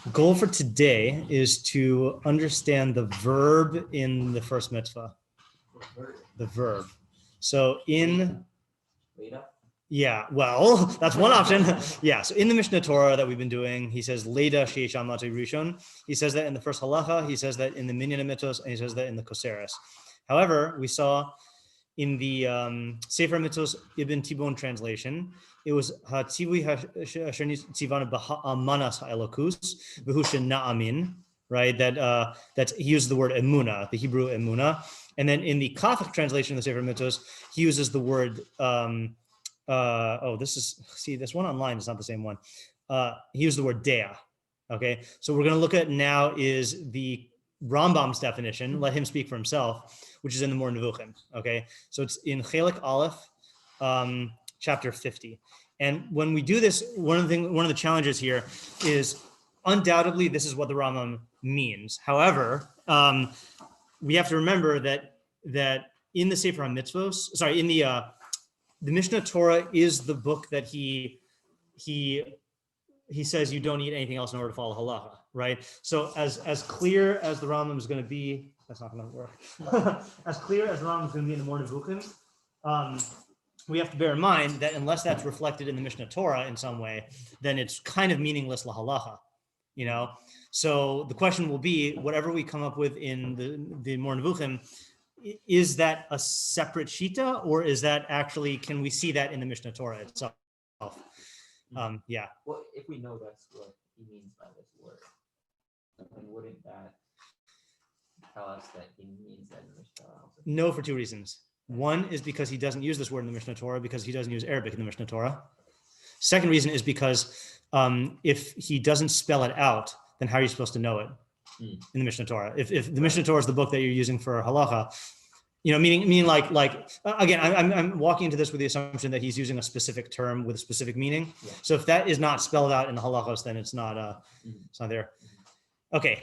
goal for today is to understand the verb in the first mitzvah. The verb. So yeah, well, that's one option. Yeah, so in the Mishneh Torah that we've been doing, he says Leda Sheish Amati Rishon. He says that in the first halacha, he says that in the Minyan Mitzvos, and he says that in the Koseres. However, we saw in the Sefer Mitzvos Ibn Tibbon translation, it was Hatzivui Hashernis Tzivana B'Ha'amanas Ha'elokus V'hu Shena'amin, right? That he uses the word Emunah, the Hebrew Emunah, and then in the Catholic translation of the Sefer Mitzvos, he uses the word. This one online is not the same one. He used the word yediah. Okay, so we're going to look at now is the Rambam's definition. Let him speak for himself, which is in the Moreh Nevuchim. Okay, so it's in Chelik Aleph, chapter 50. And when we do this, one of the challenges here is undoubtedly this is what the Rambam means. However, we have to remember that in the Sefer HaMitzvos, in the Mishneh Torah is the book that he says you don't need anything else in order to follow halacha, right? So as clear as the Rambam is going to be, that's not going to work. As clear as the Rambam is going to be in the Moreh Nevuchim, we have to bear in mind that unless that's reflected in the Mishneh Torah in some way, then it's kind of meaningless lahalacha, you know? So the question will be, whatever we come up with in the Moreh Nevuchim, is that a separate shita, or is that actually, can we see that in the Mishneh Torah itself? Yeah. Well, if we know that's what he means by this word, then wouldn't that tell us that he means that in the Mishneh Torah also? No, for two reasons. One is because he doesn't use this word in the Mishneh Torah because he doesn't use Arabic in the Mishneh Torah. Second reason is because if he doesn't spell it out, then how are you supposed to know it in the Mishneh Torah? If the Mishneh Torah is the book that you're using for halacha, you know, meaning like again, I'm walking into this with the assumption that he's using a specific term with a specific meaning. Yeah. So if that is not spelled out in the halachos, then it's not there. Okay,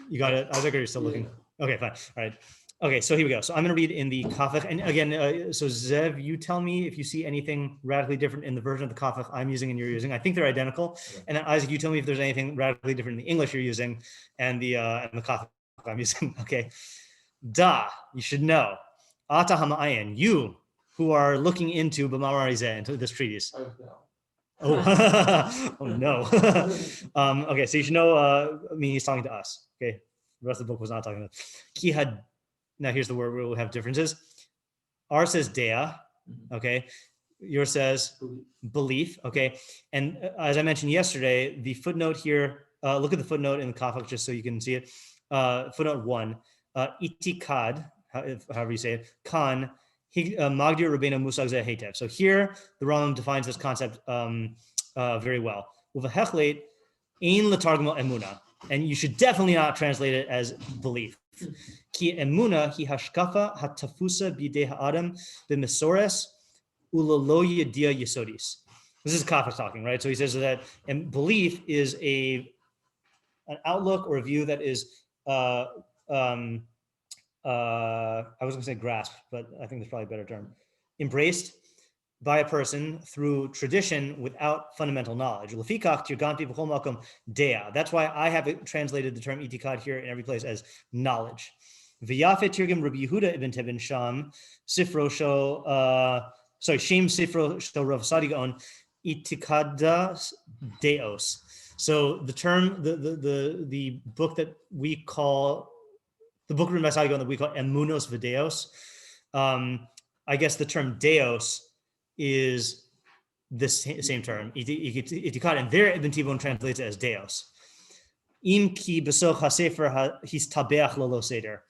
you got it. Isaac, are you still looking? Okay, fine. All right. Okay, so here we go. So I'm going to read in the Kafach, and again, so Zev, you tell me if you see anything radically different in the version of the Kafach I'm using and you're using. I think they're identical. Yeah. And then Isaac, you tell me if there's anything radically different in the English you're using and the Kafach I'm using. Okay. Da, you should know. Ata hama'ayin, you who are looking into b'mamar izeh, into this treatise. Oh, oh no. Okay, so you should know. He's talking to us. Okay, the rest of the book was not talking to us. Ki had. Now here's the word where we'll have differences. R says yediah, okay. Yours says belief, okay. And as I mentioned yesterday, the footnote here, look at the footnote in the Kafach just so you can see it. Footnote 1, itikad, however you say it, kan, magdir rabbeinu musag zeh heitev. So here, the Rambam defines this concept very well. Uvahechlet ein letargmo emunah. And you should definitely not translate it as belief. Ki emunah hi hashkafa hatafusa bidei ha'adam b'mesores ulolo yediah yesodis. This is Kafach talking, right? So he says that belief is an outlook or a view that is I was going to say grasp, but I think there's probably a better term. Embraced by a person through tradition without fundamental knowledge. That's why I have translated the term itikad here in every place as knowledge. V'yafet tirgim Rabbi Yehuda ibn Tibbon Sham Sifro Shem Sifro Shel Rav Sadi Gaon itikada deos. So the term, the book that we call, the book written by Sadi Gaon that we call Emunos Voda'os, I guess the term deos is the same term, itikad, and there Ibn Tibbon translates it as deos. Im ki besoch hasefer his tabeach lolo seder.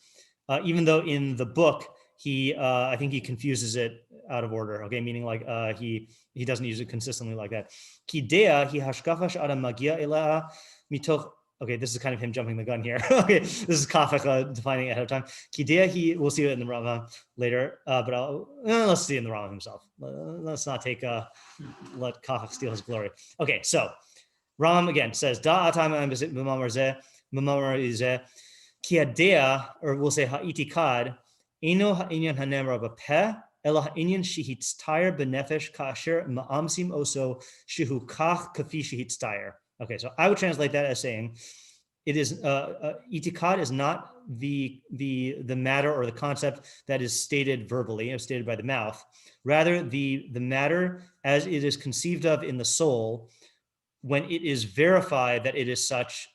Even though in the book I think he confuses it out of order. Okay, meaning like he doesn't use it consistently like that. Ki dea hi hashkafa she'adam magia ela mitoch. Okay, this is kind of him jumping the gun here. Okay, this is Kafach defining it ahead of time. Ki dea we'll see it in the Rambam later, but let's see it in the Rambam himself. Let's not let Kafach steal his glory. Okay, so Rambam again says da atam b'mamar izeh ki hadea, or we'll say ha'itikad eno ha'inyan hanemra b'peh ela ha'inyan shehitztayer b'nefesh kasher ma'amsim oso shehu kach kafi shehitztayer. Okay, so I would translate that as saying, it is itikad is not the matter or the concept that is stated verbally, stated by the mouth. Rather, the matter as it is conceived of in the soul, when it is verified that it is such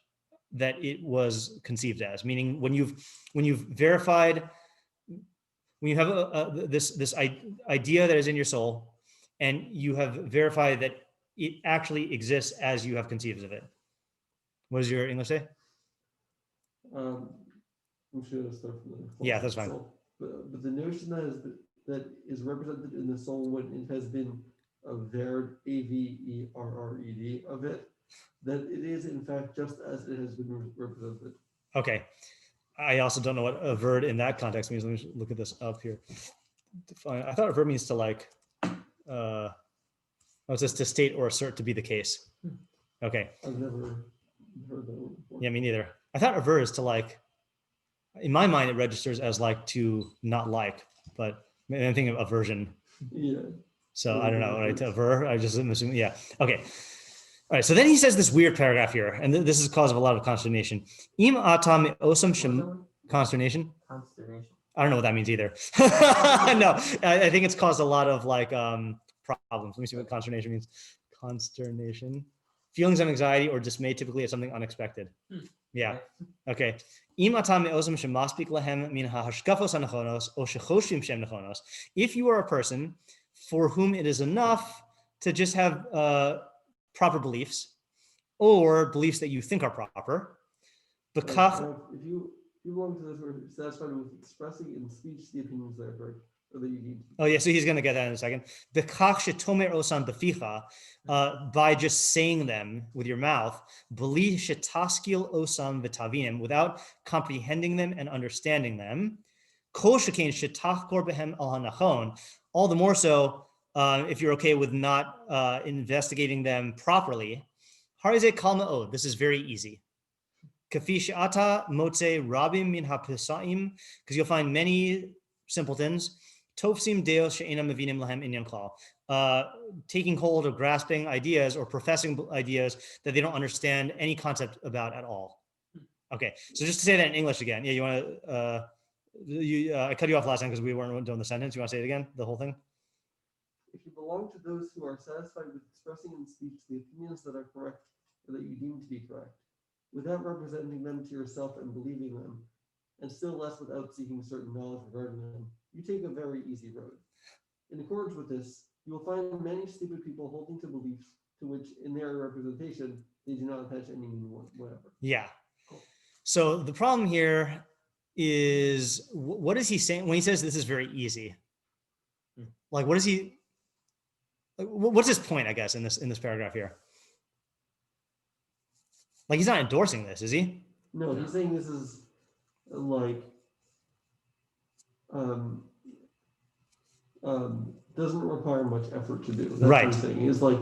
that it was conceived as. Meaning, when you've verified, when you have this idea that is in your soul, and you have verified that it actually exists as you have conceived of it. What does your English say? I'm sure that's stuff from the Yeah, that's fine. soul. But the notion that is represented in the soul when it has been averred, A-V-E-R-R-E-D of it, that it is in fact just as it has been represented. Okay. I also don't know what averred in that context means. Let me look at this up here. Define. I thought averred means to like, it's just to state or assert to be the case. Okay. I've never heard that one before. Yeah, me neither. I thought aver is to like, in my mind, it registers as like to not like, but maybe I'm thinking of aversion. Yeah. So I don't know, right? To aver, I just assume, yeah. Okay. All right. So then he says this weird paragraph here, and this is cause of a lot of consternation. Im atam osam shem consternation. Consternation. I don't know what that means either. No, I think it's caused a lot of like problems. Let me see what consternation means. Consternation. Feelings of anxiety or dismay typically at something unexpected. Yeah. Okay. If you are a person for whom it is enough to just have proper beliefs or beliefs that you think are proper, If you belong to this, we're satisfied with expressing in speech the opinions that are correct, or that you need. Oh yeah, so he's going to get that in a second. By just saying them with your mouth, without comprehending them and understanding them. All the more so if you're okay with not investigating them properly. This is very easy. Because you'll find many simpletons taking hold of grasping ideas or professing ideas that they don't understand any concept about at all. Okay, so just to say that in English again. Yeah, you want to, I cut you off last time because we weren't doing the sentence. You want to say it again, the whole thing? If you belong to those who are satisfied with expressing in speech the opinions that are correct or that you deem to be correct, without representing them to yourself and believing them, and still less without seeking certain knowledge regarding them, you take a very easy road. In accordance with this, you will find many stupid people holding to beliefs to which, in their representation, they do not attach any meaning whatever. Yeah. So the problem here is, what is he saying when he says this is very easy? Like, what is he? What's his point? I guess in this paragraph here. Like, he's not endorsing this, is he? No, he's saying this is like doesn't require much effort to do. That's right. What he's saying. It's like,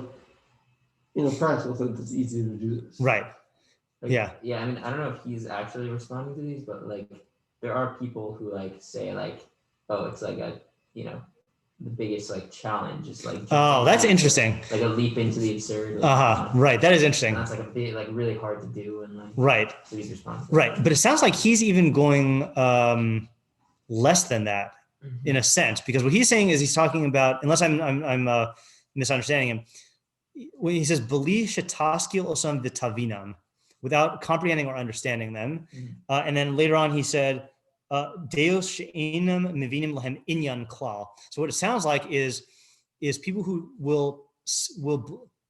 in a practical sense, it's easy to do this. Right. Like, yeah. Yeah, I mean, I don't know if he's actually responding to these, but like, there are people who like say like, oh, it's like a, the biggest like challenge is like. Oh, that's interesting. Like a leap into the absurd. Right. That is interesting. And that's like a bit like really hard to do and like. Right. So he's responsible. Right, but it sounds like he's even going less than that in a sense, because what he's saying is he's talking about, unless I'm misunderstanding him, when he says beli shetaskil osam v'tavinam, without comprehending or understanding them, and then later on he said deus she'enam mevinim lahem inyan klal. So what it sounds like is people who will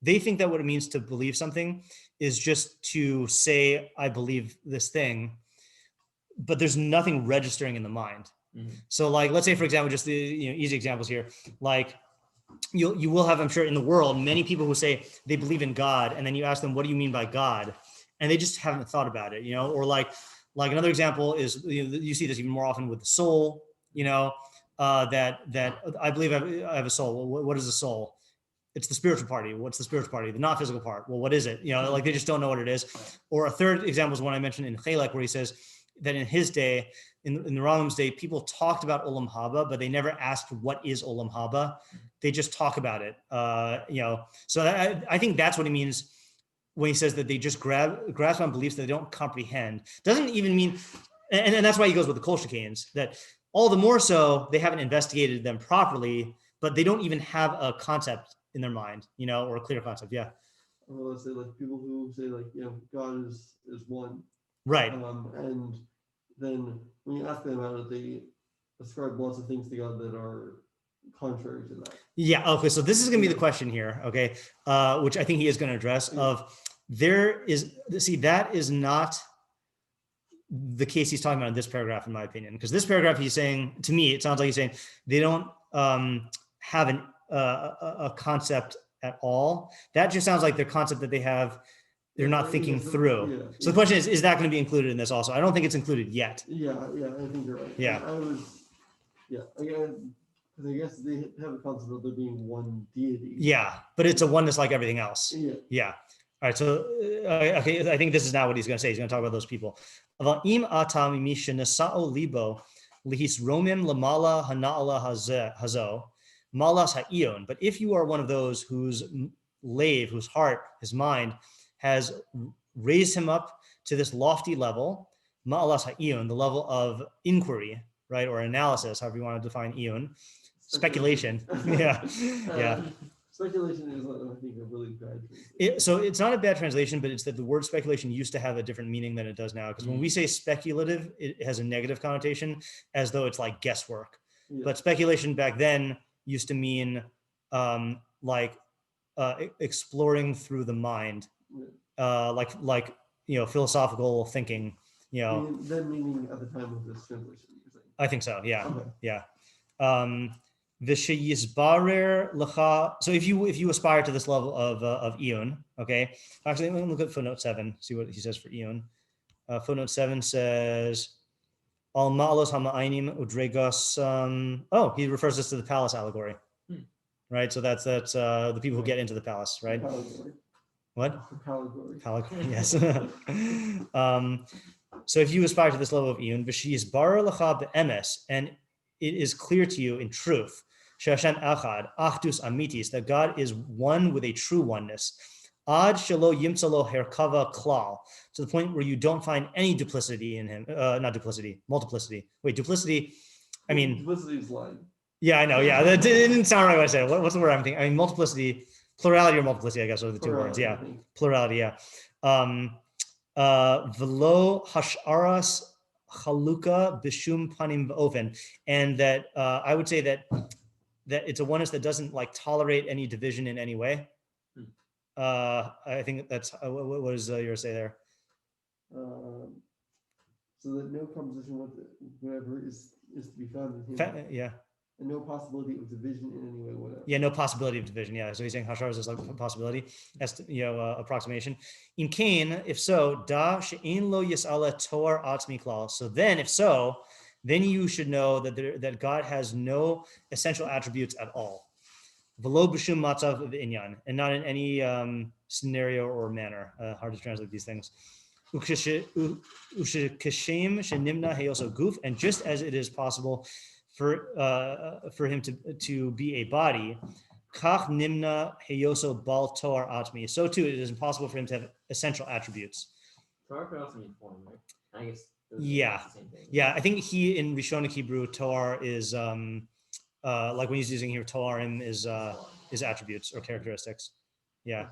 they think that what it means to believe something is just to say I believe this thing, but there's nothing registering in the mind. So like, let's say, for example, just the easy examples here, like you will have, I'm sure in the world, many people who say they believe in God, and then you ask them, what do you mean by God? And they just haven't thought about it, or like another example is, you see this even more often with the soul, that I believe I have a soul. Well, what is a soul? It's the spiritual party. What's the spiritual party? The not physical part. Well, what is it? Like they just don't know what it is. Or a third example is one I mentioned in Chelek, where he says that in his day, in the Rambam's day, people talked about Olam Haba, but they never asked what is Olam Haba. They just talk about it. So I think that's what he means when he says that they just grasp on beliefs that they don't comprehend, doesn't even mean, and that's why he goes with the kol shekains, that all the more so they haven't investigated them properly, but they don't even have a concept in their mind, or a clear concept. Yeah. Well, let's say like people who say like, God is one. Right. And then when you ask them about it, they ascribe lots of things to God that are contrary to that. Yeah. Okay. So this is going to be the question here. Okay. Which I think he is going to address. That is not the case he's talking about in this paragraph, in my opinion, because this paragraph he's saying, to me, it sounds like he's saying they don't have a concept at all. That just sounds like their concept that they have, they're not thinking through. Yeah. So the question is that going to be included in this also? I don't think it's included yet. Yeah, I think you're right. Yeah. Because I guess they have a concept of there being one deity. Yeah, but it's a oneness like everything else. Yeah. All right, so okay, I think this is now what he's going to say. He's going to talk about those people. Im atam mishenasao libo lihis romim lamala hana'ala hazo malas ha'ion. But if you are one of those whose heart, his mind, has raised him up to this lofty level, ma'alas ha'ion, the level of inquiry, right, or analysis, however you want to define ion, speculation. Yeah. Speculation is, I think, a really bad translation. So it's not a bad translation, but it's that the word speculation used to have a different meaning than it does now. Because when we say speculative, it has a negative connotation, as though it's like guesswork. Yeah. But speculation back then used to mean exploring through the mind, like philosophical thinking. Then meaning at the time of this translation, you're saying? I think so. Yeah. Okay. Yeah. So if you aspire to this level of Eon, okay. Actually, let me look at footnote 7, see what he says for Eon. Footnote 7 says, Al ma'alos hama'ainim udregos. He refers this to the palace allegory, right? So that's the people who get into the palace, right? Allegory. What? Allegory. Yes. So if you aspire to this level of Eon, v'sheyisbarer lecha be'emes, and it is clear to you in truth, Shashem Echad, Achdus Amitis, that God is one with a true oneness. Ad Shelo Yimtzalo Herkava Klal, to the point where you don't find any duplicity in him. Not duplicity, multiplicity. Wait, duplicity, I mean. Duplicity is lying. Yeah, I know. Yeah, that didn't sound right when I said it. What's the word I'm thinking? I mean, multiplicity, plurality or multiplicity, I guess, are the two words. Yeah, plurality, yeah. Velo Hasharas Chaluka Bishum Panim Oven, and that I would say that it's a oneness that doesn't tolerate any division in any way. I think that's what is your say there? So that no composition whatever is to be found in him. Yeah. And no possibility of division in any way whatever. Yeah, no possibility of division. Yeah, so he's saying Hashar is like a possibility, approximation. In Cain, if so, da she'in lo yis'ala toar atzmi klal. So then, if so, then you should know that God has no essential attributes at all. V'lo b'shum matzav v'inyan, and not in any scenario or manner. Hard to translate these things. U'shekeshem shenimna heyoso guf, and just as it is possible for him to be a body, kach nimna heyoso bal toar atmi. So too, it is impossible for him to have essential attributes. Toar could also mean form, right? I guess. Yeah, yeah. I think he in Rishonic Hebrew, toar is like when he's using here, toarim is attributes or characteristics. Yeah,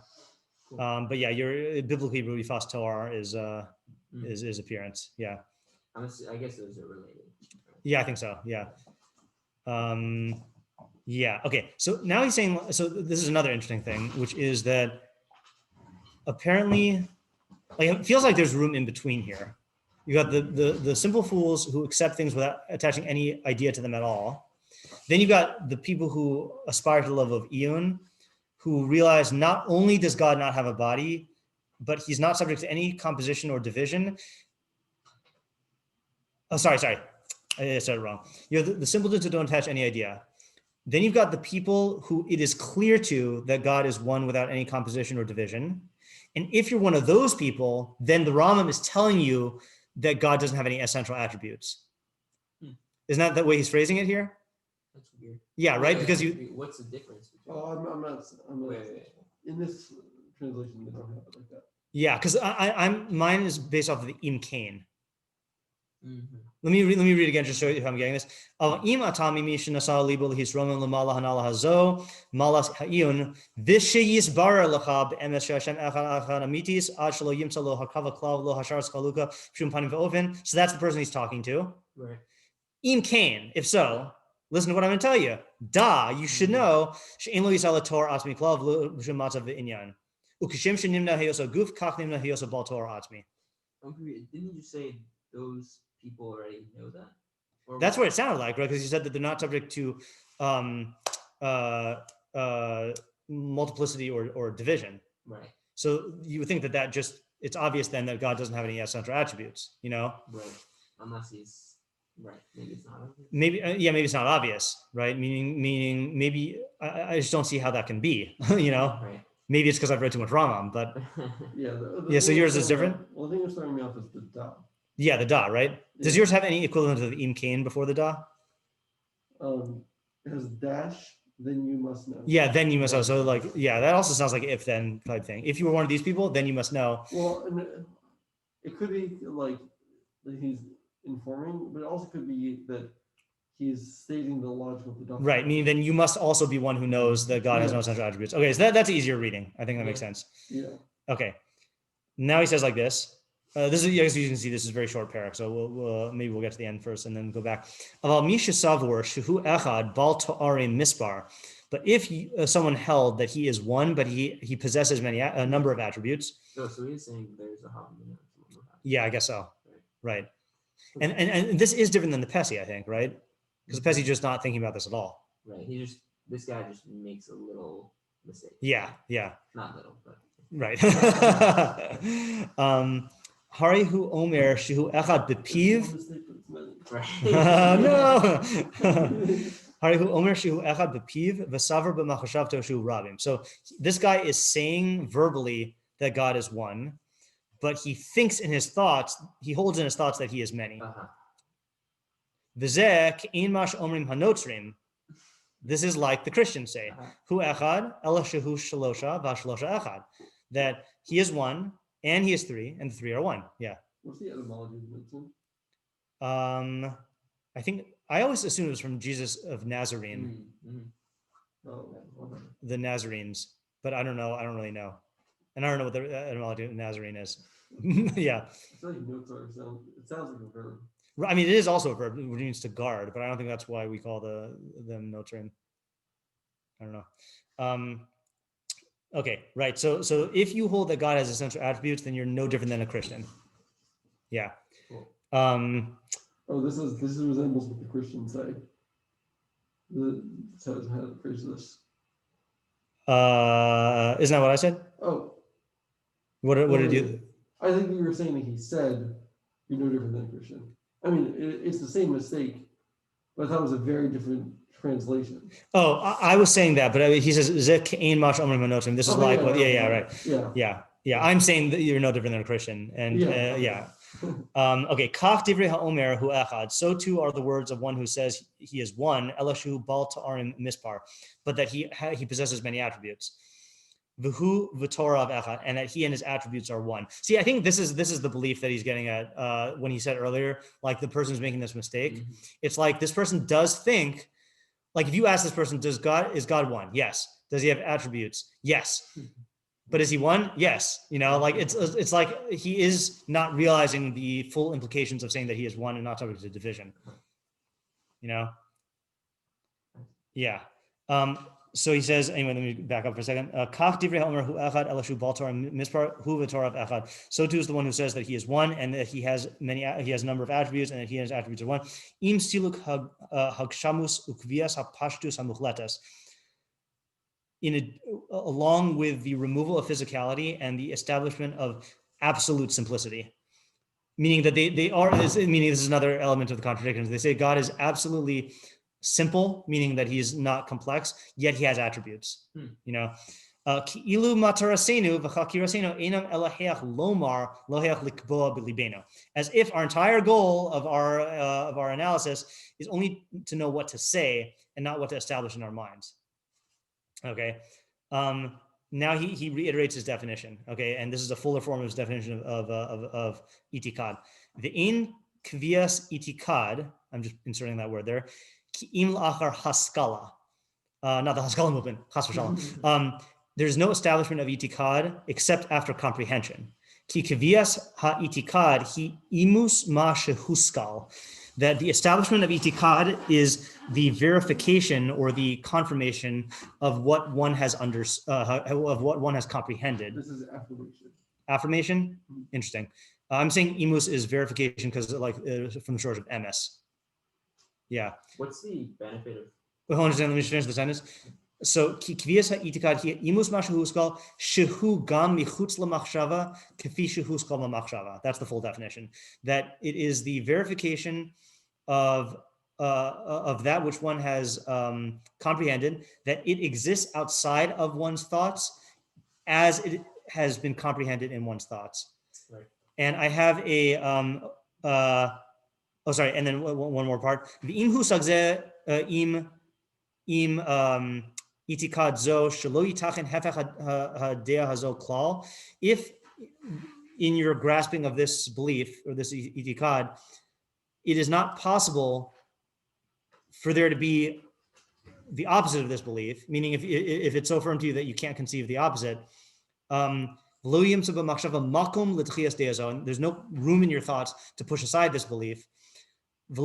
but yeah, your biblical Hebrew yifas toar is appearance. Yeah. I guess those are related. Yeah, I think so. Yeah. Yeah. Okay. So now he's saying, so this is another interesting thing, which is that apparently, it feels like there's room in between here. You got the simple fools who accept things without attaching any idea to them at all. Then you've got the people who aspire to the level of Eon, who realize not only does God not have a body, but he's not subject to any composition or division. Oh, sorry. I said it wrong. You have the simpletons who don't attach any idea. Then you've got the people who it is clear to that God is one without any composition or division. And if you're one of those people, then the Rambam is telling you that God doesn't have any essential attributes. Isn't that the way he's phrasing it here? That's weird. Yeah, right? Because what's the difference? I'm not. In this translation, they don't have it like that. Yeah, because mine is based off of the im kain. Mhm. Let me read again just to show you how I'm getting this. Im atami mi shenasa libo lehis roman lamala hanala hazo malas ha'iyun v'sheyisbarer lecha be'emes she'Hashem echad amitis ad shelo yimtza lo hakava klav lo hasharas chaluka shum panim ve'oven. So that's the person he's talking to. Right. Im kain. If so, listen to what I'm going to tell you. Da, you should know she'en lo yisal Torah atmi klav lo shum matzav ve'inyan. Ukishim shenimna heyosa guf kach nimna heyosa bal Torah atmi. Okay, didn't you say those people already know that? Or That's what it sounded like, right? Because you said that they're not subject to multiplicity or division. right, So you would think that just, it's obvious then that God doesn't have any essential attributes, you know? right. Unless he's right. Maybe it's not. Obvious. Maybe, maybe it's not obvious, right? Meaning maybe I just don't see how that can be, you know? Right. Maybe it's because I've read too much Rambam, but Yeah. yeah, so thing yours that's is throwing me different? off- Well, the thing that's throwing me off is the da. yeah, the da, right? Does Yeah. yours have any equivalent to the im kain before the da? It has dash, then you must know. Yeah, then you must know. So like, yeah, that also sounds like if then type thing. If you were one of these people, then you must know. Well, and it could be like that he's informing, but it also could be that he's stating the logical deduction. Right, meaning then you must also be one who knows that God has no Yeah. essential attributes. Okay, so that's easier reading. I think that makes Yeah. sense. Yeah. Okay, now he says like this. This is, as you can see, this is a very short parak, so maybe we'll get to the end first and then go back. But if someone held that he is one, but he possesses a number of attributes. So he's saying there's a Hamid. Yeah, I guess so. Right, and this is different than the Pesi, I think, right? Because the Pesi just not thinking about this at all. Right. This guy just makes a little mistake. Yeah. Not little, but Right. Harihu Omer Shihu Echad Bepiv. right. No. Harihu Omer Shihu Echad Bepiv V'Saver B'Machashavto Shu Rabim. So this guy is saying verbally that God is one, but he thinks in his thoughts, he holds in his thoughts that he is many. V'zeh Ke'in Mash Omrim Hanotrim. This is like the Christians say, Hu Echad Ela Shehu Shalosha V'Shalosha Echad. That he is one and he is three, and the three are one. Yeah. What's the etymology of Mitzvah? I think I always assumed it was from Jesus of Nazarene, Oh, okay. the Nazarenes, but I don't know. I don't really know, and I don't know what the etymology of Nazarene is. Yeah. I feel like notes are it sounds like a verb. I mean, it is also a verb, which means to guard, but I don't think that's why we call them Notre. I don't know. Okay, right. So if you hold that God has essential attributes, then you're no different than a Christian. Yeah. Cool. This resembles what the Christians say. Says how to phrase this. Isn't that what I said? Oh. What did you? I think that you were saying that he said you're no different than a Christian. I mean, it's the same mistake, but I thought it was a very different translation. Oh, I was saying that, but he says Zek Ein Mash Omrim Hanotim. This is like what? Yeah, right. Yeah. I'm saying that you're no different than a Christian, and yeah. Okay. Kach divrei haomer hu echad. So too are the words of one who says he is one. Elashu bal ta'arim mispar, but that he possesses many attributes. V'hu v'torah echad, and that he and his attributes are one. See, I think this is the belief that he's getting at when he said earlier, like the person's making this mistake. Mm-hmm. It's like this person does think. Like if you ask this person, is God one? Yes. Does he have attributes? Yes. But is he one? Yes. You know, like it's like he is not realizing the full implications of saying that he is one and not subject to division. You know? Yeah. So he says, anyway, let me back up for a second. Kach divrei haomer hu echad elashu bal Torah mispar hu v'torah echad. So too is the one who says that he is one and that he has a number of attributes and that he and his attributes are one. Im siluk hagshamus ukvias hapashtus hamuchletas. Along with the removal of physicality and the establishment of absolute simplicity. Meaning that they are, meaning this is another element of the contradictions. They say God is absolutely simple, meaning that he is not complex, yet he has attributes. You know, Ki'ilu matarasenu v'chakirasenu enam elaheach lomar loheach likboa b'libeno. As if our entire goal of our analysis is only to know what to say and not what to establish in our minds. Okay. now he reiterates his definition. Okay, and this is a fuller form of his definition of itikad. The in kvias itikad. I'm just inserting that word there. Ki im la'achar haskala. Not the haskala movement. Chas v'shalom. There's no establishment of itikad except after comprehension. Ki kvias ha itikad hi imus ma shehuskal. That the establishment of itikad is the verification or the confirmation of what one has of what one has comprehended. This is affirmation. Affirmation? Interesting. I'm saying imus is verification because from the shores of emes. Yeah. What's the benefit of? Well, hold on, let me finish the sentence. So, ki kvias ha-itikad hi imus ma shehuskal shehu gam michutz lamachshava kefi shehuskal lamachshava. That's the full definition. That it is the verification of that which one has comprehended, that it exists outside of one's thoughts as it has been comprehended in one's thoughts. Right. And I have a and then one more part. V'im hu sagzeh im itikad zo shelo yitachen hefech ha-yediah hazo klal. If in your grasping of this belief or this itikad, it is not possible for there to be the opposite of this belief, meaning if it's so firm to you that you can't conceive the opposite, and there's no room in your thoughts to push aside this belief, and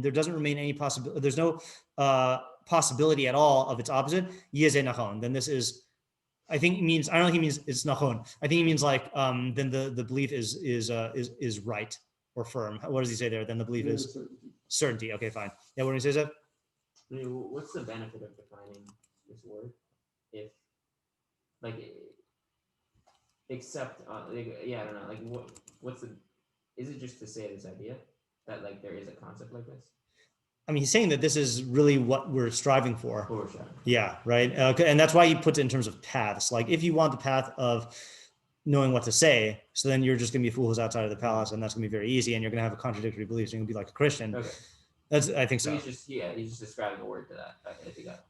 there doesn't remain any possibility, there's no possibility at all of its opposite, then this is, I think it means, I don't know if he means it's nachon. I think he means like then the belief is right or firm. What does he say there? Then the belief is certainty. Okay, fine. Yeah, what do he say, Zev? I mean, what's the benefit of defining this word? If except I don't know. What's the? Is it just to say this idea that there is a concept like this? I mean, he's saying that this is really what we're striving for. Foreshadowing. Yeah, right. And that's why he puts it in terms of paths. Like if you want the path of knowing what to say, so then you're just going to be a fool who's outside of the palace, and that's going to be very easy, and you're going to have a contradictory beliefs. You're going to be like a Christian. Okay. I think so. He's just describing a word to that. I think that.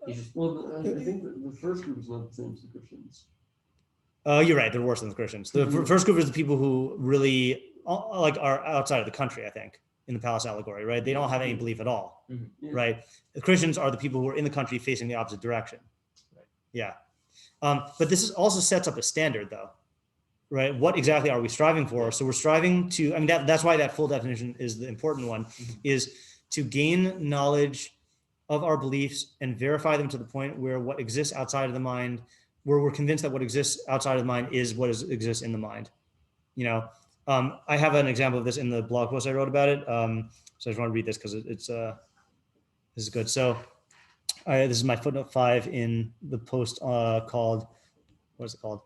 I think that the first group is not the same as the Christians. You're right. They're worse than the Christians. The first group is the people who really are outside of the country, I think, in the palace allegory, right? They don't have any belief at all, right? The Christians are the people who are in the country facing the opposite direction. Right. Yeah. But this also sets up a standard, though, right? What exactly are we striving for? So we're striving to, I mean, that's why that full definition is the important one, is to gain knowledge of our beliefs and verify them to the point where what exists outside of the mind, where we're convinced that what exists outside of the mind is what exists in the mind. I have an example of this in the blog post I wrote about it. So I just want to read this because this is good. So this is my footnote 5 in the post called, what is it called?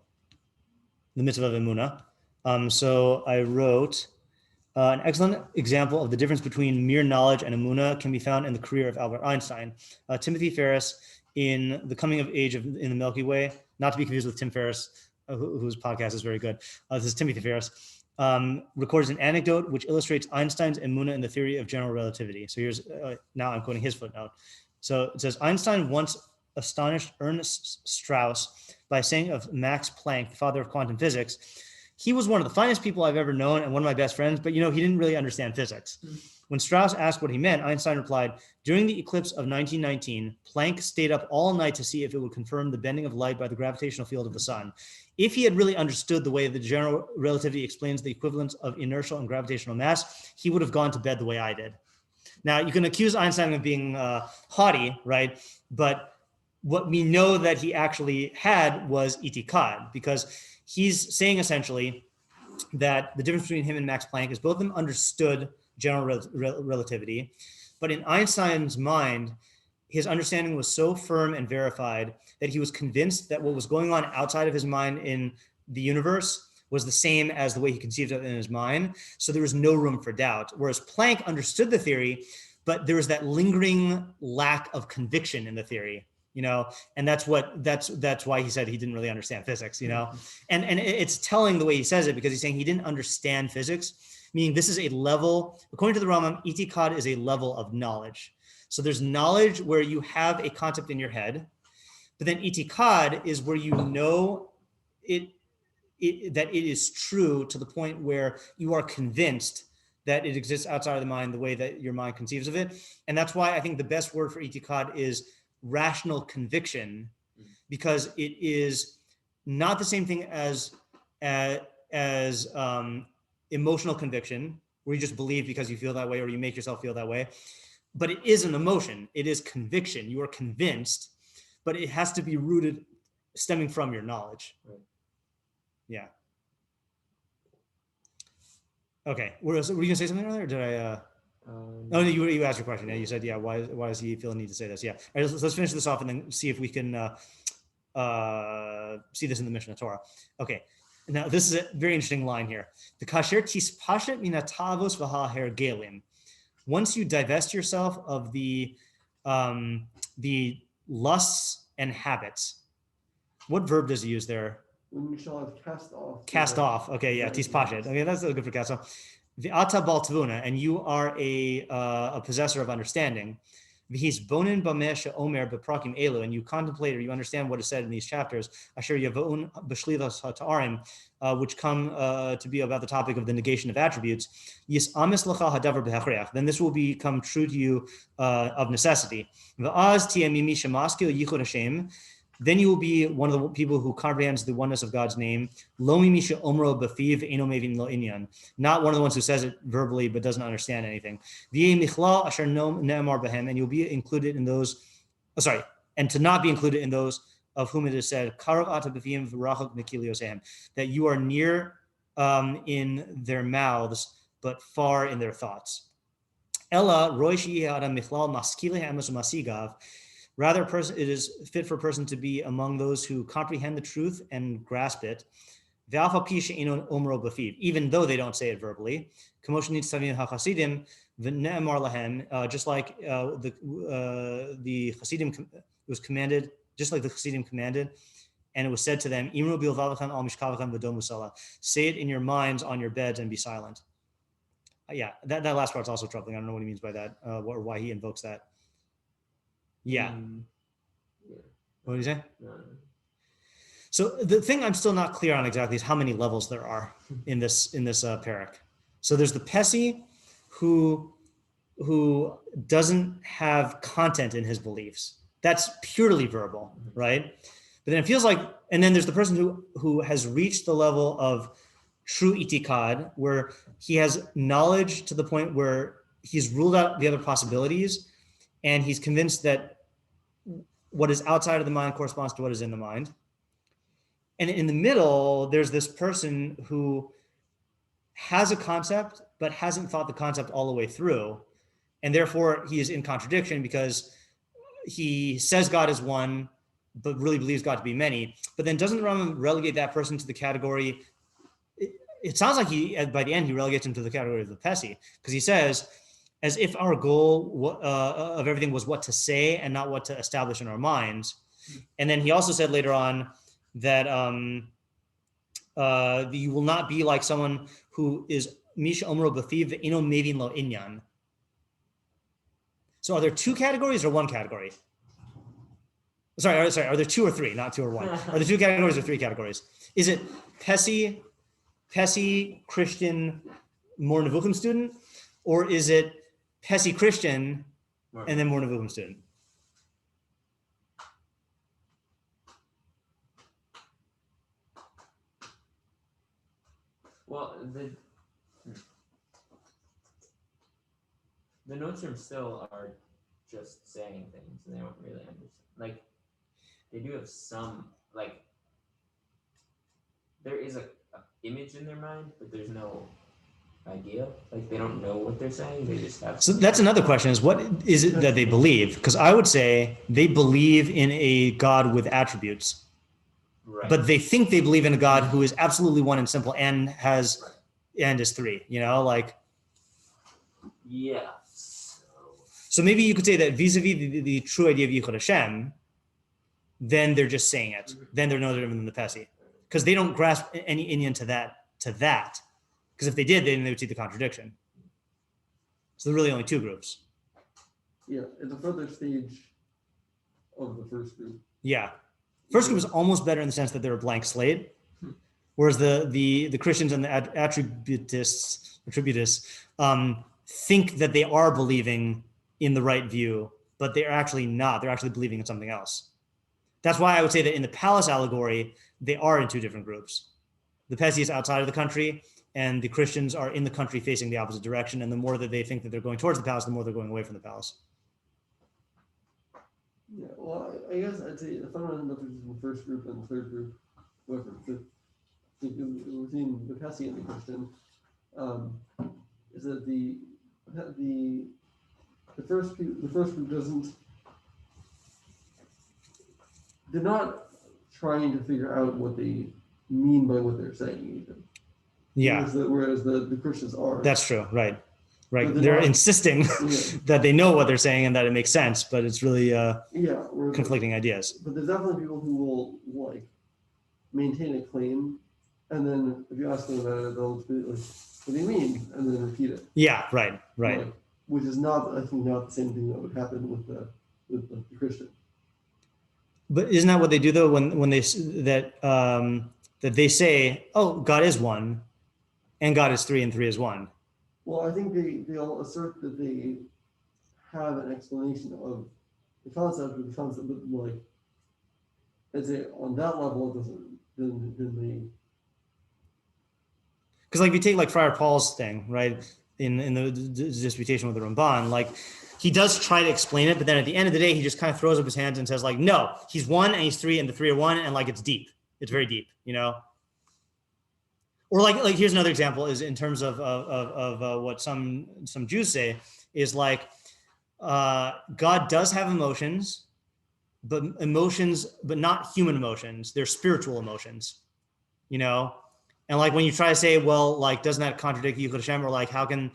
The Mitzvah of Emunah. So I wrote, an excellent example of the difference between mere knowledge and Emunah can be found in the career of Albert Einstein. Timothy Ferris, in The Coming of Age in the Milky Way, not to be confused with Tim Ferriss, whose podcast is very good. This is Timothy Ferris. Records an anecdote which illustrates Einstein's Emunah in the theory of general relativity. So here's, now I'm quoting his footnote. So it says, Einstein once astonished Ernst Strauss by saying of Max Planck, the father of quantum physics, he was one of the finest people I've ever known and one of my best friends, but he didn't really understand physics. When Strauss asked what he meant, Einstein replied, during the eclipse of 1919, Planck stayed up all night to see if it would confirm the bending of light by the gravitational field of the sun. If he had really understood the way the general relativity explains the equivalence of inertial and gravitational mass, he would have gone to bed the way I did. Now, you can accuse Einstein of being haughty, right? But what we know that he actually had was itikad, because he's saying essentially that the difference between him and Max Planck is both of them understood general relativity, but in Einstein's mind, his understanding was so firm and verified that he was convinced that what was going on outside of his mind in the universe was the same as the way he conceived it in his mind. So there was no room for doubt. Whereas Planck understood the theory, but there was that lingering lack of conviction in the theory, and that's why he said he didn't really understand physics, and it's telling the way he says it, because he's saying he didn't understand physics, meaning this is a level, according to the Rambam, itikad is a level of knowledge. So there's knowledge where you have a concept in your head, But then itikad is where you know that it is true to the point where you are convinced that it exists outside of the mind the way that your mind conceives of it. And that's why I think the best word for itikad is rational conviction, because it is not the same thing as emotional conviction, where you just believe because you feel that way or you make yourself feel that way. But it is an emotion. It is conviction. You are convinced, but it has to be rooted, stemming from your knowledge. Right. Yeah. Okay. Were you going to say something earlier? Or did I? No, you asked your question. Yeah, you said, yeah. Why does he feel the need to say this? Yeah. All right, let's finish this off and then see if we can see this in the Mishneh Torah. Okay. Now this is a very interesting line here. The kasher tispashet min hatavos v'ha hergelim. Once you divest yourself of the lusts and habits, what verb does he use there? When you shall have cast off. Cast off. Okay, yeah, tispashet. Okay, that's good for cast off. V'ata bal tvuna, and you are a possessor of understanding. V'his bonin bameh she'omer beprakim elu, and you contemplate or you understand what is said in these chapters. Asher yavon b'shlilas ha'ta'arim, which come to be about the topic of the negation of attributes. Yis amis lacha hadavar b'hechreach. Then this will become true to you of necessity. V'az tieh mimi shemaskil yichud Hashem. Then you will be one of the people who comprehends the oneness of God's name. Lo mimi she'omro b'fiv eno mevin lo inyan. Not one of the ones who says it verbally but doesn't understand anything. V'yeh michlal asher ne'emar b'hem, and you'll be included in those. And to not be included in those of whom it is said, Karov ata b'fiyim v'rachok mikiliosehem, that you are near in their mouths but far in their thoughts. Ella roish yeh adam michlal maskileh emes umasigav. Rather, it is fit for a person to be among those who comprehend the truth and grasp it, even though they don't say it verbally. Just like the Hasidim was commanded, just like the Hasidim commanded, and it was said to them, say it in your minds on your beds and be silent. Yeah, that last part's also troubling. I don't know what he means by that, or why he invokes that. Yeah. What did you say? So the thing I'm still not clear on exactly is how many levels there are in this parak. So there's the Pesi who doesn't have content in his beliefs. That's purely verbal, right? But then it feels like, and then there's the person who has reached the level of true itikad, where he has knowledge to the point where he's ruled out the other possibilities, and he's convinced that what is outside of the mind corresponds to what is in the mind. And in the middle, there's this person who has a concept, but hasn't thought the concept all the way through. And therefore, he is in contradiction because he says God is one, but really believes God to be many. But then doesn't the Rambam relegate that person to the category? It sounds like by the end, he relegates him to the category of the Pesi, because he says, as if our goal of everything was what to say and not what to establish in our minds. And then he also said later on that you will not be like someone who is Misha Omro Bafiv Ino Mevin Lo Inyan. So are there two categories or one category? Sorry, are there two or three, not two or one? Are there two categories or three categories? Is it Pesi, Christian, more Nevuchim student? Or is it Pesi Christian and then more Nevuchim student? Well, the Notzim still are just saying things, and they don't really understand. Like, they do have some, like, there is a image in their mind, but there's no idea. Like, they don't know what they're saying. They just have. So that's another question: is what is it that they believe? Because I would say they believe in a God with attributes. Right. But they think they believe in a God who is absolutely one and simple and has and is three, like. Yeah. So maybe you could say that vis-a-vis the true idea of Yichud Hashem, then they're just saying it. Then they're no different than the Pesi. Because they don't grasp any inyan to that. Because if they did, then they would see the contradiction. So there are really only two groups. Yeah, it's a further stage of the first group. Yeah. First group is almost better in the sense that they're a blank slate, whereas the Christians and the attributists think that they are believing in the right view, but they're actually not. They're actually believing in something else. That's why I would say that in the palace allegory, they are in two different groups. The Pessi is outside of the country, and the Christians are in the country facing the opposite direction. And the more that they think that they're going towards the palace, the more they're going away from the palace. Yeah, well, I guess I'd say the fundamental difference between the first group and the third group, between the Pessi and the Christian, is that the first group they're not trying to figure out what they mean by what they're saying even. Yeah. Whereas the Christians are. That's true. Right. But They're not, insisting that they know what they're saying and that it makes sense, but it's really conflicting ideas. But there's definitely people who will like maintain a claim, and then if you ask them about it, they'll be like, "What do you mean?" and then repeat it. Yeah. Right. Like, which is not, I think, not the same thing that would happen with the Christian. But isn't that what they do though when they that they say, "Oh, God is one, and God is three, and three is one." Well, I think they all assert that they have an explanation of the concept, but like, I'd say on that level, it doesn't. Then they. Because like if you take like Friar Paul's thing, right, in the disputation with the Ramban, like he does try to explain it, but then at the end of the day, he just kind of throws up his hands and says like, no, he's one and he's three and the three are one, and like it's deep. It's very deep, you know. Or like here's another example is in terms of what some Jews say is like God does have emotions, but not human emotions. They're spiritual emotions, you know. And like when you try to say, well, like doesn't that contradict Yichud Hashem, or like how can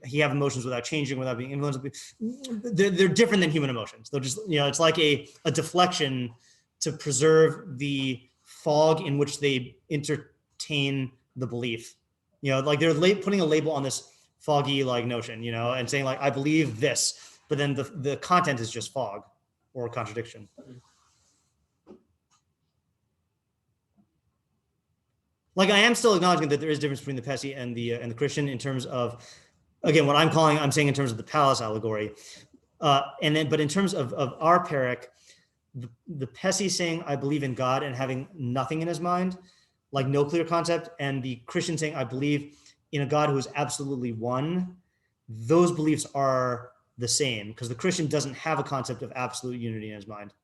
he have emotions without changing, without being influenced? They're different than human emotions. They're just, you know, it's like a deflection to preserve the fog in which they entertain the belief, you know, like they're putting a label on this foggy like notion, you know, and saying like, I believe this, but then the content is just fog or contradiction. Like I am still acknowledging that there is a difference between the Pessi and the Christian in terms of, again, what I'm saying in terms of the palace allegory. But in terms of our parak, the Pessi saying, I believe in God and having nothing in his mind, like no clear concept, and the Christian saying, I believe in a God who is absolutely one, those beliefs are the same because the Christian doesn't have a concept of absolute unity in his mind.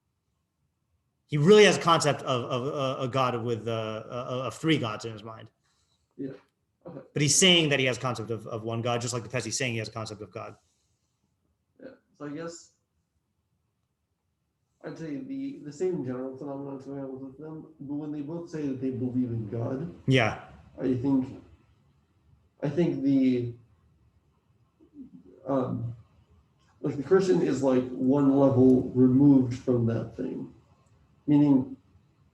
He really has a concept of a God with of three gods in his mind. Yeah. Okay. But he's saying that he has a concept of one God, just like the Pessi saying he has a concept of God. Yeah. So I guess I'd say the same general phenomenon is available with them, but when they both say that they believe in God, yeah, I think the like the Christian is like one level removed from that thing, meaning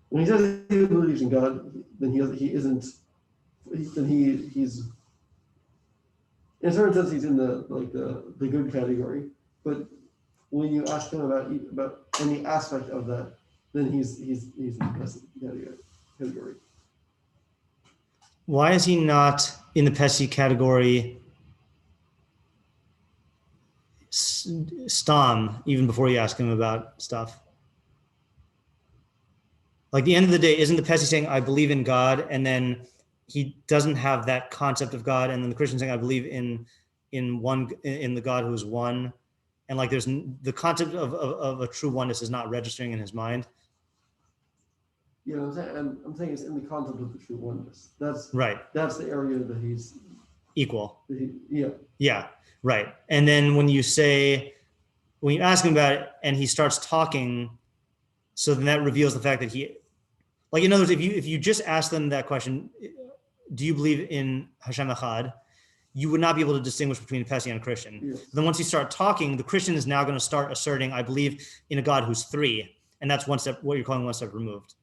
when he says he believes in God, then he's in a certain sense he's in the good category, but when you ask him about any aspect of that, then he's in the best category. Why is he not in the Pessi category stam even before you ask him about stuff? Like the end of the day, isn't the Pessi saying, I believe in God, and then he doesn't have that concept of God, and then the Christian saying, I believe in the God who's one, and like there's the concept of a true oneness is not registering in his mind. Yeah, I'm saying it's in the concept of the true oneness. That's right. That's the area that he's equal. Yeah. Right. And then when you ask him about it and he starts talking, so then that reveals the fact that he, like in other words, if you just ask them that question, do you believe in Hashem Echad? You would not be able to distinguish between a Pessi and a Christian. Yes. Then once you start talking, the Christian is now going to start asserting, I believe in a God who's three. And that's one step, what you're calling one step removed.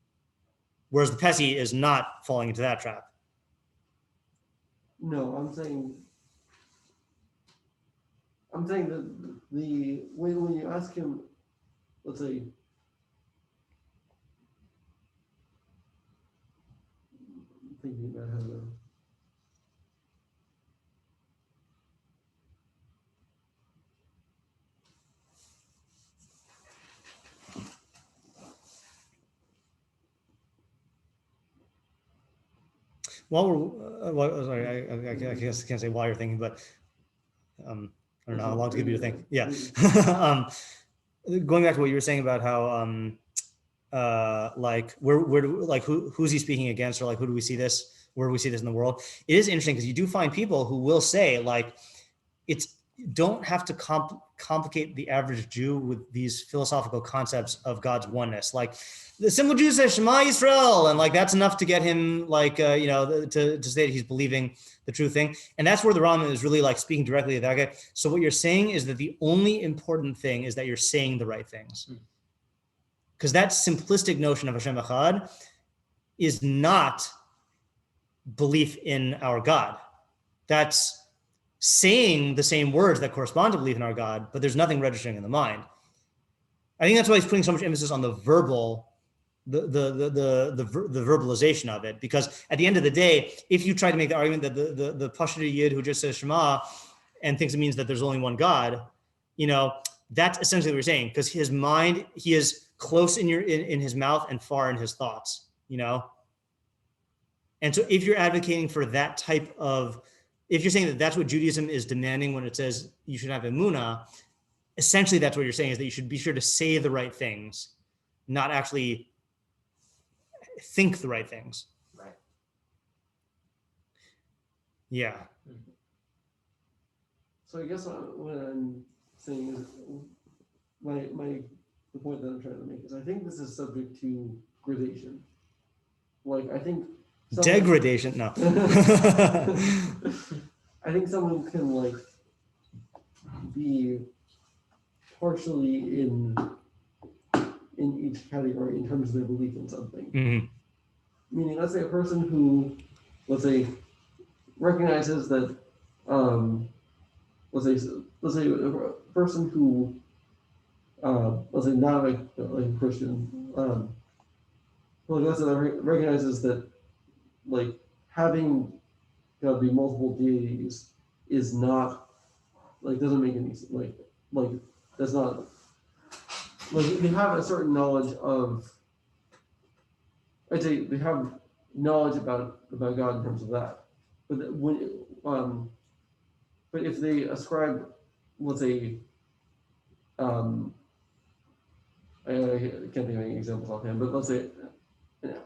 Whereas the Pessi is not falling into that trap. No, I'm saying that when you ask him, let's say, thinking about how to. While we're, sorry, I guess I can't say while you're thinking, but I don't know how long to give you to think. Yeah. Going back to what you were saying about how, like, who's he speaking against, or like, who do we see this? Where do we see this in the world? It is interesting because you do find people who will say, like, don't have to complicate the average Jew with these philosophical concepts of God's oneness. Like, the simple Jew says Shema Yisrael, and like that's enough to get him like to say that he's believing the true thing. And that's where the Rambam is really like speaking directly to that guy. So what you're saying is that the only important thing is that you're saying the right things, because that simplistic notion of Hashem Echad is not belief in our God. That's saying the same words that correspond to belief in our God, but there's nothing registering in the mind. I think that's why he's putting so much emphasis on the verbal. The verbalization of it, because at the end of the day, if you try to make the argument that the Pashto Yid who just says Shema and thinks it means that there's only one God, that's essentially what you're saying, because his mind, he is close in his mouth and far in his thoughts, And so if you're advocating for that type of, if you're saying that that's what Judaism is demanding when it says you should have Emunah, essentially that's what you're saying, is that you should be sure to say the right things, not actually think the right things. Right. Yeah. So I guess what I'm saying is the point that I'm trying to make is I think this is subject to gradation. Like I think degradation. No. I think someone can like be partially in each category in terms of their belief in something. Mm-hmm. Meaning, let's say a person who, let's say, recognizes that, let's say a person who, let's say not like a Christian, let's say that recognizes that, like having God be multiple deities is not, like doesn't make any like that's not. Like they have a certain knowledge of, I'd say they have knowledge about God in terms of that, but but if they ascribe, let's say, I can't think of any examples offhand, but let's say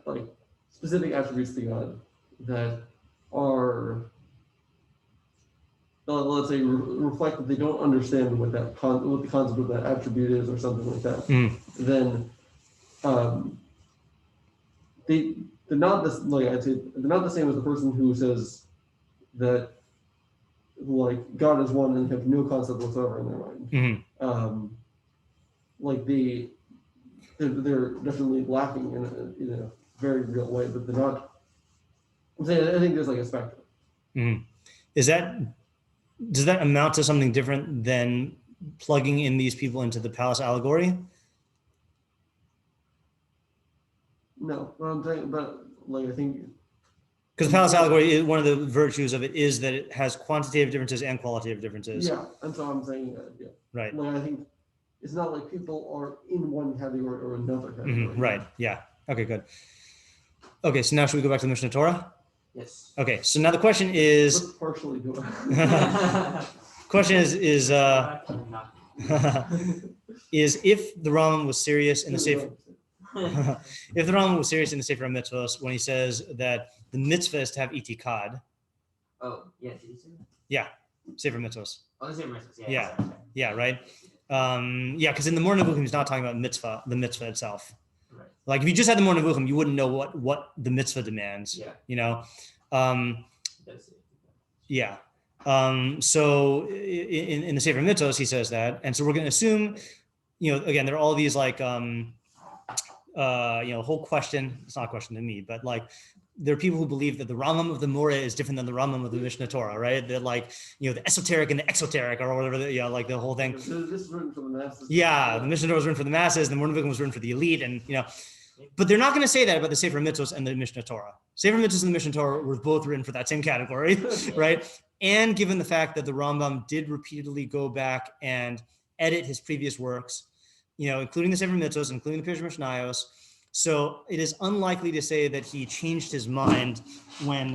like specific attributes to God that are, let's say, reflect that they don't understand what the concept of that attribute is or something like that, then they're not this, like I'd say they're not the same as the person who says that like God is one and have no concept whatsoever in their mind. Like they're definitely lacking in a very real way, but they're not. I'm saying I think there's like a spectrum. Does that amount to something different than plugging in these people into the palace allegory? No, what I'm saying, but like I think because the palace allegory, one of the virtues of it is that it has quantitative differences and qualitative differences. Yeah, and so I'm saying that. Yeah. Right. Like I think it's not like people are in one category or another category. Right. Yeah. Okay. Good. Okay. So now should we go back to the Mishneh Torah? Yes. Okay. So now the question is. Let's partially do it. Question is is if the Rambam was serious in the Sefer. If the Rambam was serious in the Sefer Mitzvahs when he says that the mitzvah is to have itikad. Oh, yeah, did you say that? Yeah, Sefer Mitzvahs. Oh, the Sefer Mitzvahs, Yeah. Sorry. Yeah, right. Yeah, because in the Moreh Nevuchim, he's not talking about mitzvah, the mitzvah itself. Right. Like if you just had the Moreh Nevuchim, you wouldn't know what the mitzvah demands. Yeah. That's it. Yeah. So in the Sefer Mitzvahs, he says that, and so we're going to assume, again, there are all these like. Whole question, it's not a question to me, but like there are people who believe that the Rambam of the Moreh is different than the Rambam of the Mishneh Torah, right? That like, the esoteric and the exoteric or whatever, like the whole thing. This is written for the masses. Yeah, the Mishneh Torah was written for the masses, the Moreh Nevuchim was written for the elite, and But they're not going to say that about the Sefer Mitzvos and the Mishneh Torah. Sefer Mitzvos and the Mishneh Torah were both written for that same category, right? And given the fact that the Rambam did repeatedly go back and edit his previous works, including the Sefer Mitzvos, including the Pirush Mishnayos, so it is unlikely to say that he changed his mind when,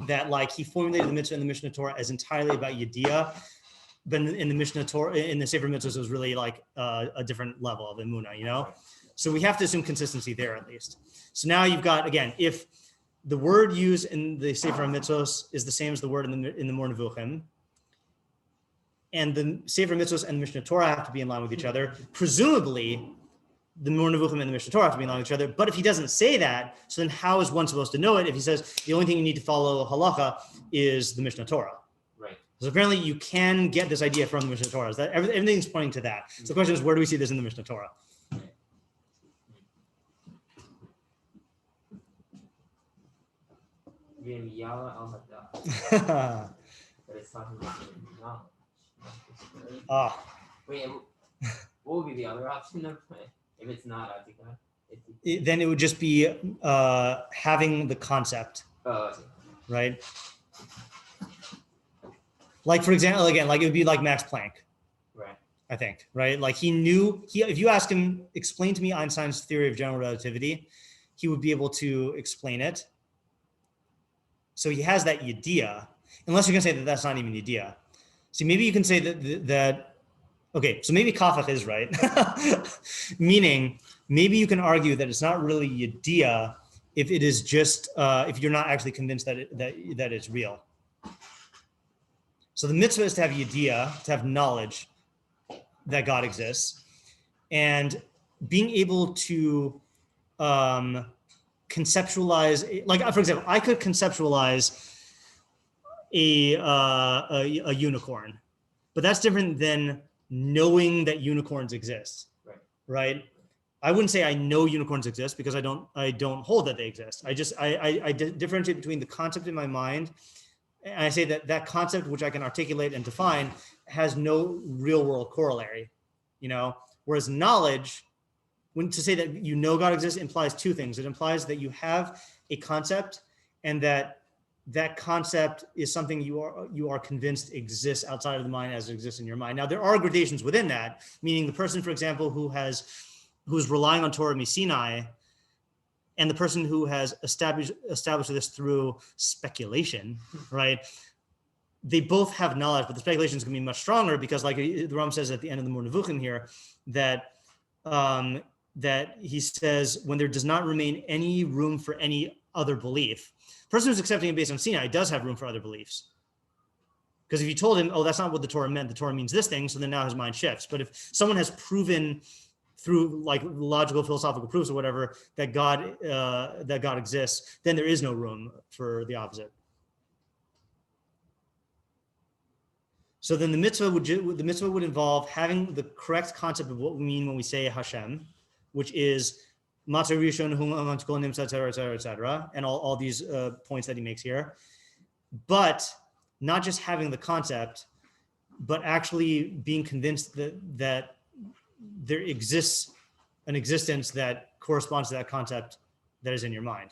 that like he formulated the Mitzvah and the Mishneh Torah as entirely about yediah, but in the Mishneh Torah, in the Sefer Mitzvahs, it was really like a different level of Emunah, So we have to assume consistency there at least. So now you've got, again, if the word used in the Sefer Mitzvos is the same as the word in the Moreh Nevuchim, and the Sefer Mitzvos and the Mishneh Torah have to be in line with each other, presumably the Moreh Nevuchim and the Mishneh Torah have to be in line with each other. But if he doesn't say that, so then how is one supposed to know it if he says the only thing you need to follow halacha is the Mishneh Torah? Right. So apparently you can get this idea from the Mishneh Torah. That everything's pointing to that. So the question is, where do we see this in the Mishneh Torah? But it's talking about knowledge. Wait, what would be the other option of if it's not atikah? Then it would just be having the concept, right? Like, for example, again, like it would be like Max Planck, right? I think, right? Like if you ask him, explain to me Einstein's theory of general relativity, he would be able to explain it. So he has that yediah, unless you're going to say that that's not even yediah. See, maybe you can say that okay, so maybe Kafach is right. Meaning, maybe you can argue that it's not really yediah if it is just, if you're not actually convinced that it's real. So the mitzvah is to have yediah, to have knowledge that God exists, and being able to conceptualize, like for example, I could conceptualize a unicorn, but that's different than knowing that unicorns exist, right? I wouldn't say I know unicorns exist because I don't hold that they exist. I differentiate between the concept in my mind, and I say that concept, which I can articulate and define, has no real world corollary, whereas knowledge, when to say that God exists, implies two things. It implies that you have a concept, and that concept is something you are convinced exists outside of the mind as it exists in your mind. Now, there are gradations within that, meaning the person, for example, who's relying on Torah Sinai, and the person who has established this through speculation, right? They both have knowledge, but the speculation is going to be much stronger because, like the Rambam says at the end of the Moreh Nevuchim here, that he says, when there does not remain any room for any other belief, the person who's accepting it based on Sinai does have room for other beliefs. Because if you told him, oh, that's not what the Torah meant, the Torah means this thing, so then now his mind shifts. But if someone has proven through like logical, philosophical proofs or whatever that God exists, then there is no room for the opposite. So then the mitzvah would involve having the correct concept of what we mean when we say Hashem, which is Matzah Rishon, et cetera, and all these points that he makes here. But not just having the concept, but actually being convinced that there exists an existence that corresponds to that concept that is in your mind,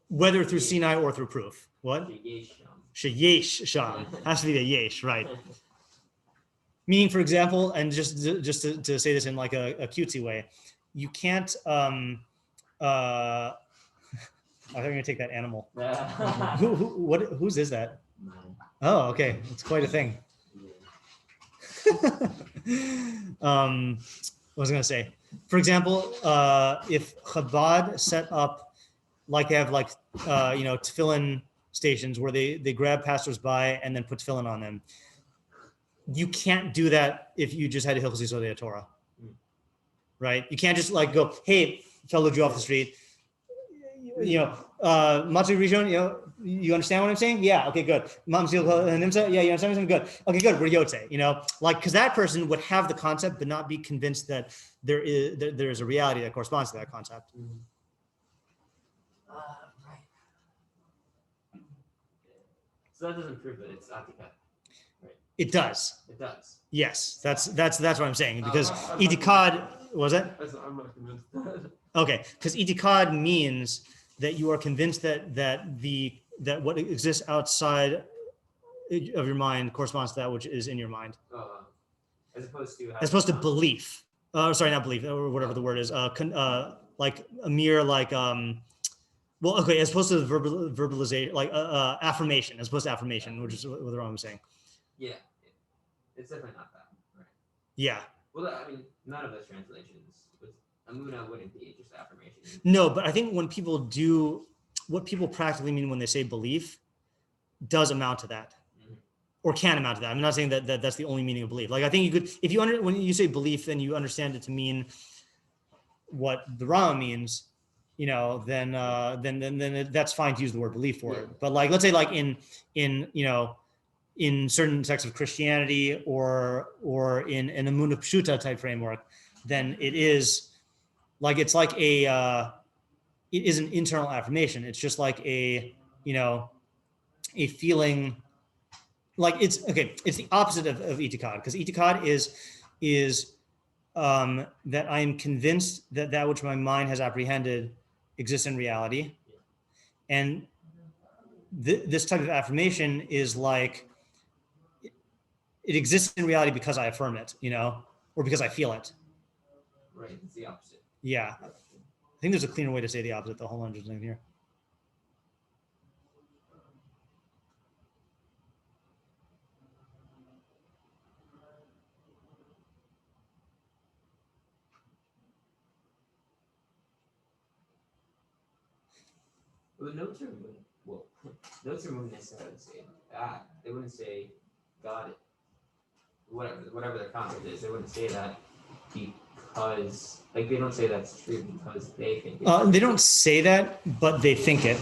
whether through Sinai or through proof. What? Sheyesh sham. Has to be the yesh, right? Meaning, for example, and just to say this in like a cutesy way, you can't. I thought you were gonna take that animal. Whose is that? Oh, okay, it's quite a thing. What was I gonna say? For example, if Chabad set up, like they have like tefillin stations where they grab passersby and then put tefillin on them. You can't do that if you just had a Hilchos Yesodei Torah, right? You can't just like go, hey, fellow Jew off the street, Matzah Rishon, you understand what I'm saying? Yeah, okay, good. Nimsa, yeah, you understand what I'm saying? Good. Okay, good. We're Yotze, like, because that person would have the concept but not be convinced that there is a reality that corresponds to that concept. Right. So that doesn't prove that it's atikah, right? It does. It does. Yes, that's what I'm saying, because I'm not itikad, was it? I'm not convinced that. Okay, because itikad means that you are convinced that what exists outside of your mind corresponds to that which is in your mind, As opposed to belief. Sorry, not belief, or whatever the word is. Like a mere well, okay, as opposed to the verbalization, like affirmation, as opposed to affirmation, which is what the Rambam was saying. Yeah, it's definitely not that, right? Yeah. Well, I mean, none of those translations, Emunah wouldn't be just affirmation. No, but I think when people do, what people practically mean when they say belief does amount to that, or can amount to that. I'm not saying that that's the only meaning of belief. Like, I think you could, if you when you say belief, then you understand it to mean what the Rambam means, then that's fine to use the word belief for it. But like, let's say like in certain sects of Christianity or in an Emunah Pshuta type framework, then it is like, it's like it is an internal affirmation. It's just like a feeling, like it's the opposite of itikad, because itikad is that I am convinced that which my mind has apprehended exists in reality. And this type of affirmation is like, it exists in reality because I affirm it, or because I feel it. Right, it's the opposite. Yeah. I think there's a cleaner way to say the opposite. The whole hundred's in here. Well, the notes wouldn't necessarily say that. They wouldn't say God, whatever their concept is. They wouldn't say that because, like, they don't say that's true because they think it. They don't say that, but they think it.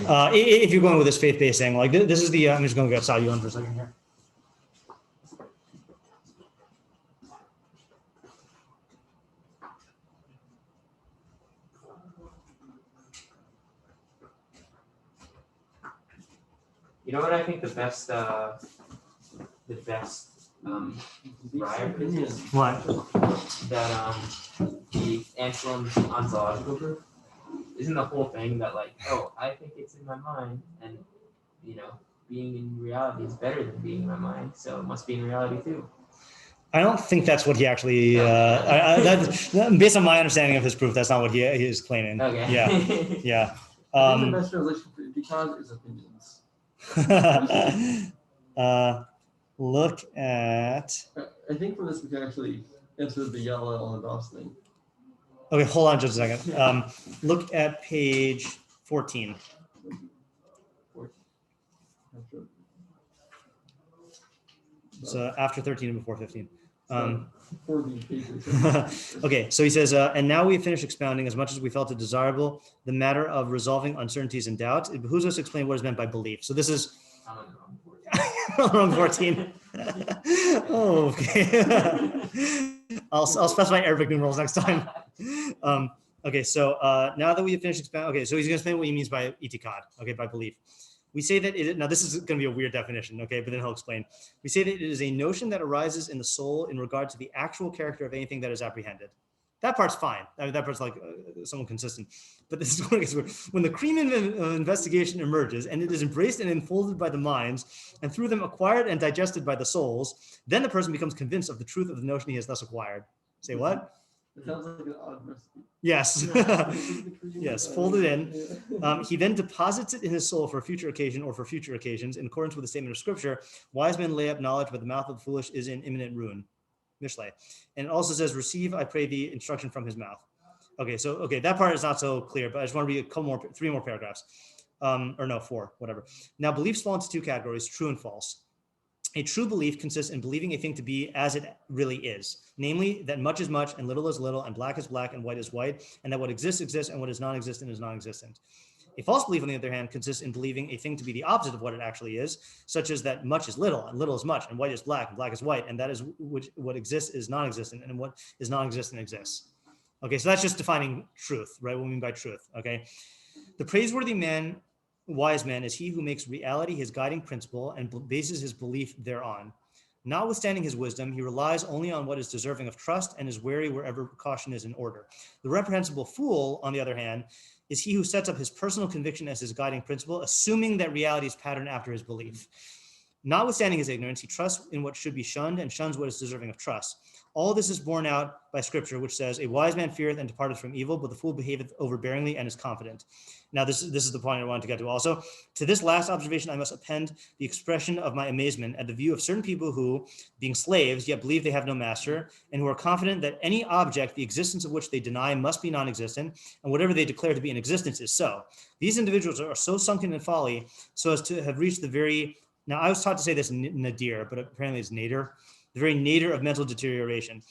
If you're going with this faith-based thing, like this is the, I'm just going to get Sa'dya on for a second here. You know what I think the best Briar is? What? That the Anselm's ontological proof isn't the whole thing that, like, oh, I think it's in my mind, and being in reality is better than being in my mind, so it must be in reality too. I don't think that's what he actually. Based on my understanding of his proof, that's not what he is claiming. Okay. Yeah. I think the best translation for itikad is opinions. Look at. I think from this we can actually answer the Yellel and Doss thing. Okay, hold on just a second. Look at page 14. So after 13 and before 15. 40 pages. Okay, so he says, and now we have finished expounding as much as we felt it desirable the matter of resolving uncertainties and doubts. It behooves us to explain what is meant by belief. So this is wrong 14. Oh, okay. I'll specify Arabic numerals next time. Okay, so now that we have finished expounding, okay, so he's going to explain what he means by itikad, okay, by belief. We say that now this is going to be a weird definition, okay, but then he'll explain. We say that it is a notion that arises in the soul in regard to the actual character of anything that is apprehended. That part's fine. I mean, that part's like somewhat consistent. But this is what it gets weird. When the cream of investigation emerges and it is embraced and enfolded by the minds and through them acquired and digested by the souls, then the person becomes convinced of the truth of the notion he has thus acquired. Say what? It sounds like an odd recipe. Yes. Yes, fold it in. He then deposits it in his soul for a future occasion or for future occasions in accordance with the statement of scripture. Wise men lay up knowledge, but the mouth of the foolish is in imminent ruin. Mishneh. And it also says, receive, I pray thee, instruction from his mouth. Okay, so, that part is not so clear, but I just want to read three more paragraphs. Or no, four, whatever. Now, beliefs fall into two categories, true and false. A true belief consists in believing a thing to be as it really is, namely that much is much and little is little and black is black and white is white, and that what exists exists and what is non-existent is non-existent. A false belief, on the other hand, consists in believing a thing to be the opposite of what it actually is, such as that much is little and little is much and white is black and black is white, and that is what exists is non-existent and what is non-existent exists. Okay, so that's just defining truth, right? What we mean by truth, okay? The praiseworthy man, wise man, is he who makes reality his guiding principle and bases his belief thereon. Notwithstanding his wisdom, he relies only on what is deserving of trust and is wary wherever caution is in order. The reprehensible fool, on the other hand, is he who sets up his personal conviction as his guiding principle, assuming that reality is patterned after his belief. Notwithstanding his ignorance, he trusts in what should be shunned and shuns what is deserving of trust. All this is borne out by scripture, which says, a wise man feareth and departeth from evil, but the fool behaveth overbearingly and is confident. Now, this is the point I wanted to get to also. To this last observation, I must append the expression of my amazement at the view of certain people who, being slaves, yet believe they have no master, and who are confident that any object, the existence of which they deny, must be non-existent, and whatever they declare to be in existence is so. These individuals are so sunken in folly so as to have reached the very, now I was taught to say this nadir, but apparently it's nadir, the very nadir of mental deterioration.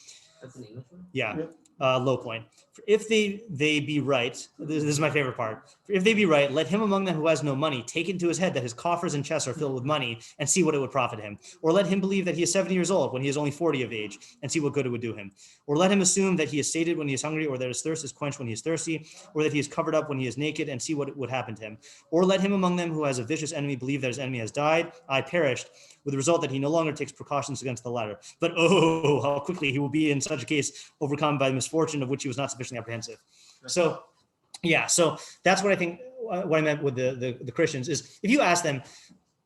That's an English word? Yeah. Low point. If they be right, this is my favorite part. If they be right, let him among them who has no money take it into his head that his coffers and chests are filled with money, and see what it would profit him. Or let him believe that he is 70 years old when he is only 40 of age, and see what good it would do him. Or let him assume that he is sated when he is hungry, or that his thirst is quenched when he is thirsty, or that he is covered up when he is naked, and see what would happen to him. Or let him among them who has a vicious enemy believe that his enemy has died, perished, with the result that he no longer takes precautions against the latter. But oh, how quickly he will be in such a case overcome by the misfortune of which he was not sufficiently apprehensive. So, yeah, so that's what I think, what I meant with the Christians is, if you ask them,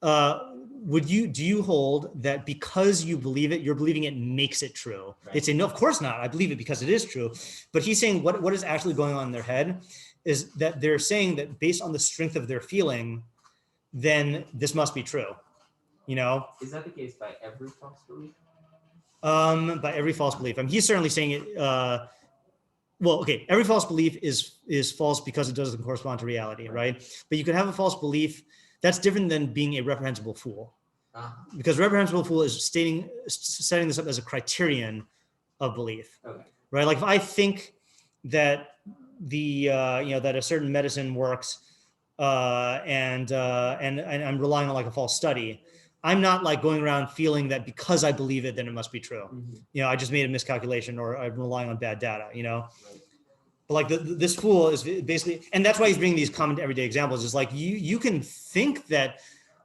do you hold that because you believe it, you're believing it makes it true? Right. They'd say, no, of course not. I believe it because it is true. But he's saying what is actually going on in their head is that they're saying that based on the strength of their feeling, then this must be true. You know? Is that the case by every false belief? By every false belief. I mean, he's certainly saying it, well, okay, every false belief is false because it doesn't correspond to reality, right? But you could have a false belief that's different than being a reprehensible fool. Because reprehensible fool is setting this up as a criterion of belief, right? Like if I think that that a certain medicine works, and I'm relying on like a false study, I'm not like going around feeling that because I believe it, then it must be true. Mm-hmm. You know, I just made a miscalculation or I'm relying on bad data, you know? Right. But like this fool is basically, and that's why he's bringing these common everyday examples, is like you can think that,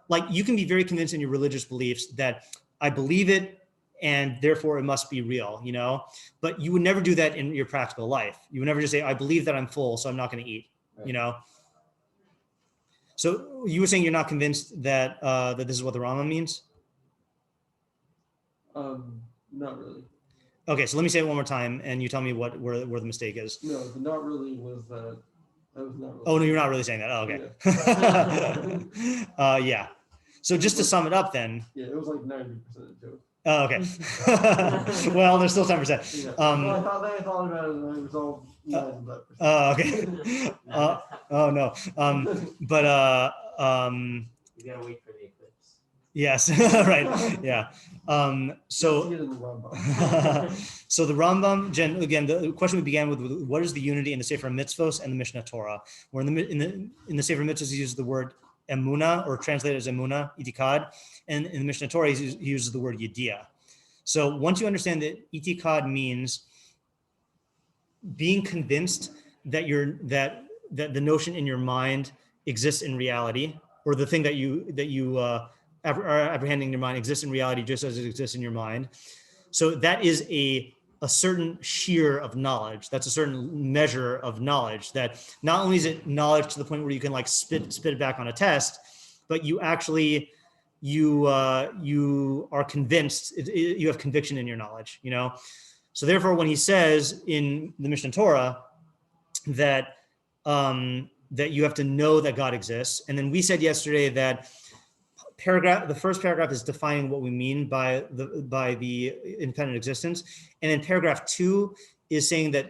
like you can be very convinced in your religious beliefs that I believe it and therefore it must be real, you know? But you would never do that in your practical life. You would never just say, I believe that I'm full, so I'm not going to eat, right. You know? So you were saying you're not convinced that that this is what the Rambam means? Not really. Okay, so let me say it one more time, and you tell me where the mistake is. No, the not really was that. I was not really. Oh no, you're not really saying that. Oh, okay. Yeah. Yeah. So just to sum it up, then. Yeah, it was like 90% joke. Oh, okay. Well, there's still 10%. Yeah. Well, I thought about it and I resolved 9%. Oh, okay. Oh no. But you gotta wait for the eclipse. Yes. Right. Yeah. So the Rambam, again, the question we began with, what is the unity in the Sefer Mitzvos and the Mishneh Torah? Where in the Sefer Mitzvos he uses the word Emunah, or translated as Emunah, itikad, and in the Mishneh Torah he uses the word yediah. So once you understand that itikad means being convinced that that the notion in your mind exists in reality, or the thing that you are apprehending in your mind exists in reality just as it exists in your mind. So that is a certain shear of knowledge. That's a certain measure of knowledge, that not only is it knowledge to the point where you can like spit it back on a test, but you actually, you are convinced, you have conviction in your knowledge, you know? So therefore, when he says in the Mishneh Torah that you have to know that God exists, and then we said yesterday that the first paragraph is defining what we mean by the independent existence, and then paragraph 2 is saying that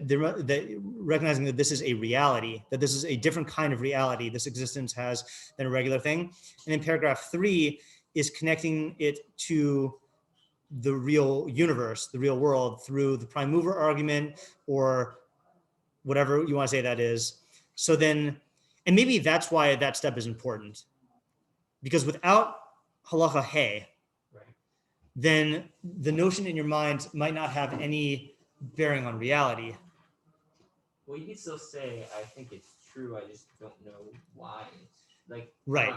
recognizing that this is a reality, that this is a different kind of reality this existence has than a regular thing, and then paragraph 3 is connecting it to the real universe, the real world, through the prime mover argument or whatever you want to say that is. So then, and maybe that's why that step is important, because without halacha hey, right, then the notion in your mind might not have any bearing on reality. Well, you can still say, I think it's true, I just don't know why. Right.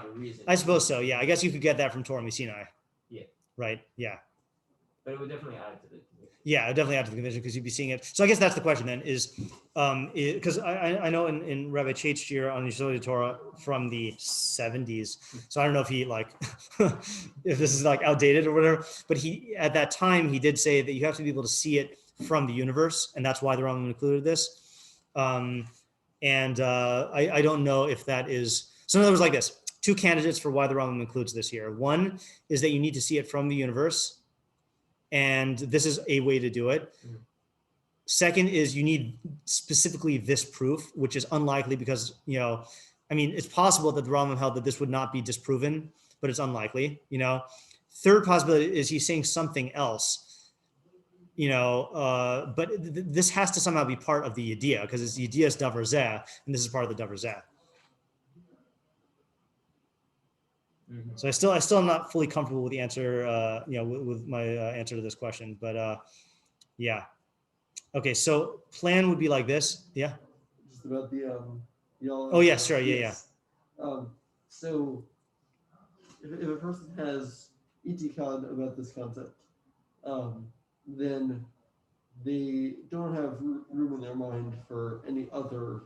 I suppose so, yeah. I guess you could get that from Torah Sinai. Yeah. Right, yeah. But it would definitely add to the conviction. Yeah, definitely add to the conviction because you'd be seeing it. So I guess that's the question then is, because I know in Rabbi Chait's year on Yesodei Torah from the 70s. So I don't know if he like, if this is like outdated or whatever, but he, at that time, he did say that you have to be able to see it from the universe. And that's why the Rambam included this. I don't know if that is, so in other words, like this, two candidates for why the Rambam includes this here. One is that you need to see it from the universe. And this is a way to do it. Mhm. Second is you need specifically this proof, which is unlikely because, you know, I mean, it's possible that the Rambam held that this would not be disproven, but it's unlikely, you know. Third possibility is he's saying something else, you know, but this has to somehow be part of the yediah because it's yediah's davar zeh, and this is part of the davar zeh. Mhm. So I still am not fully comfortable with the answer, you know, with my answer to this question, but yeah. Okay, so plan would be like this. Yeah. Just about the Oh yeah, sure. Yeah. So if a person has itikad about this concept, then they don't have room in their mind for any other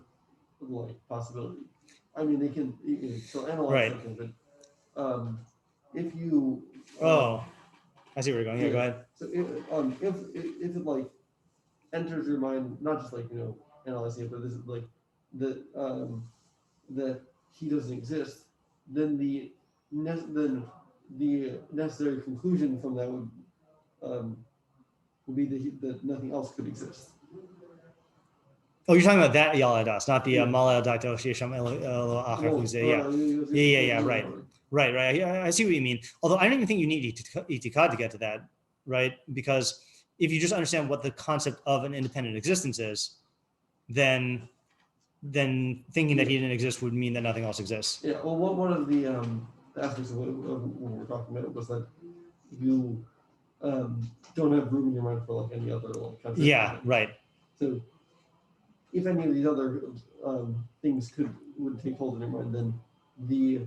like possibility. I mean, they can still analyze Right. something, but if you Oh, I see where you're going. Yeah, go ahead. So if it like enters your mind, not just like analyzing it, but this is like that that he doesn't exist, then the necessary conclusion from that would be that nothing else could exist. Oh, you're talking about that yala das, not the Yeah. mala daito shesham elo achar huze. Yeah. Right. I see what you mean. Although I don't even think you need itikad to get to that, right? Because if you just understand what the concept of an independent existence is, then thinking that he didn't exist would mean that nothing else exists. Yeah. Well, one of the aspects of what we're talking about was that you don't have room in your mind for like any other like concept. Yeah. Right. So if any of these other things would take hold in your mind, then the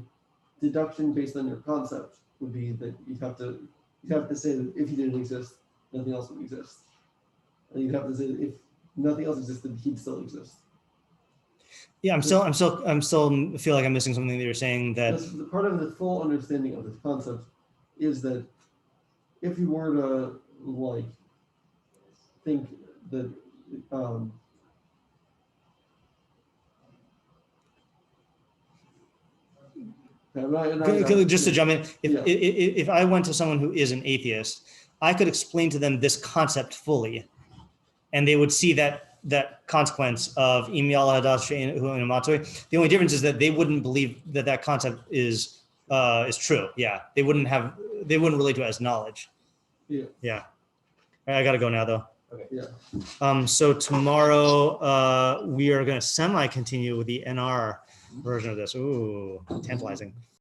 deduction based on your concept would be that you'd have to say that if he didn't exist, nothing else would exist, and you'd have to say that if nothing else existed, he'd still exist. Yeah, I'm still feel like I'm missing something that you're saying. That the part of the full understanding of this concept is that if you were to like think that just to jump in, if I went to someone who is an atheist, I could explain to them this concept fully, and they would see that consequence of im yala hadas she'ein hu emunah. The only difference is that they wouldn't believe that concept is true. Yeah, they wouldn't relate to it as knowledge. Yeah. Yeah. All right, I gotta go now though. Okay. Yeah. So tomorrow we are gonna semi-continue with the NR version of this. Ooh, tantalizing.